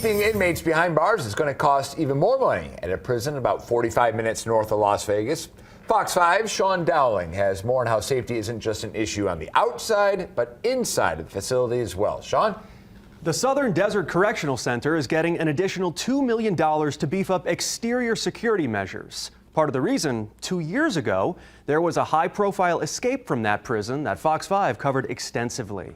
Keeping inmates behind bars is going to cost even more money at a prison about 45 minutes north of Las Vegas. Fox 5's Sean Dowling has more on how safety isn't just an issue on the outside, but inside of the facility as well. Sean? The Southern Desert Correctional Center is getting an additional $2 million to beef up exterior security measures. Part of the reason, 2 years ago, there was a high-profile escape from that prison that Fox 5 covered extensively.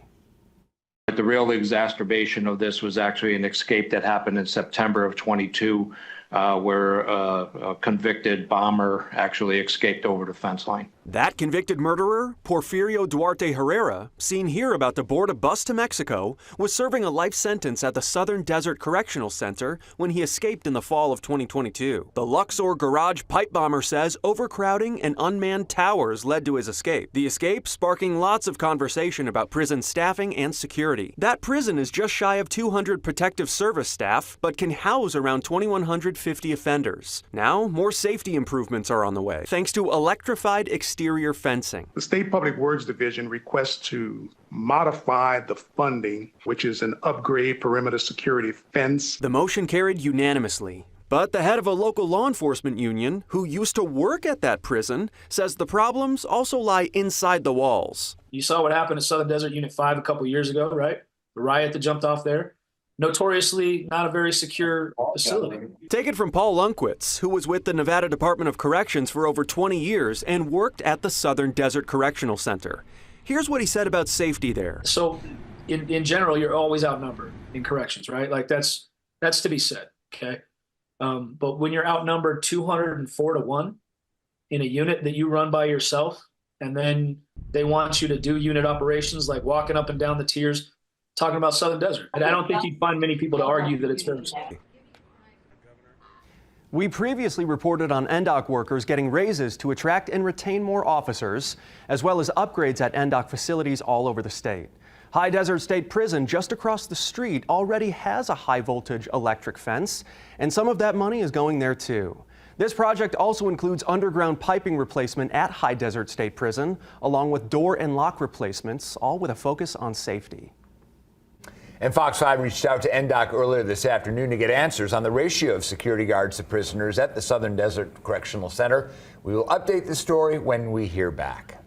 The real exacerbation of this was actually an escape that happened in September of 22, where a convicted bomber actually escaped over the fence line. That convicted murderer, Porfirio Duarte Herrera, seen here about to board a bus to Mexico, was serving a life sentence at the Southern Desert Correctional Center when he escaped in the fall of 2022. The Luxor garage pipe bomber says overcrowding and unmanned towers led to his escape. The escape sparking lots of conversation about prison staffing and security. That prison is just shy of 200 protective service staff, but can house around 2,150 offenders. Now, more safety improvements are on the way, thanks to electrified exterior fencing. The State Public Works Division requests to modify the funding, which is an upgrade perimeter security fence. The motion carried unanimously. But the head of a local law enforcement union, who used to work at that prison, says the problems also lie inside the walls. You saw what happened at Southern Desert Unit 5 a couple years ago, right? The riot that jumped off there. Notoriously not a very secure facility. Take it from Paul Lunkwitz, who was with the Nevada Department of Corrections for over 20 years and worked at the Southern Desert Correctional Center. Here's what he said about safety there. So in general, you're always outnumbered in corrections, right? Like that's to be said, okay? But when you're outnumbered 204 to 1 in a unit that you run by yourself, and then they want you to do unit operations like walking up and down the tiers, talking about Southern Desert. And I don't think you'd find many people to argue that it's very safe. We previously reported on NDOC workers getting raises to attract and retain more officers, as well as upgrades at NDOC facilities all over the state. High Desert State Prison just across the street already has a high-voltage electric fence, and some of that money is going there too. This project also includes underground piping replacement at High Desert State Prison, along with door and lock replacements, all with a focus on safety. And Fox 5 reached out to NDOC earlier this afternoon to get answers on the ratio of security guards to prisoners at the Southern Desert Correctional Center. We will update the story when we hear back.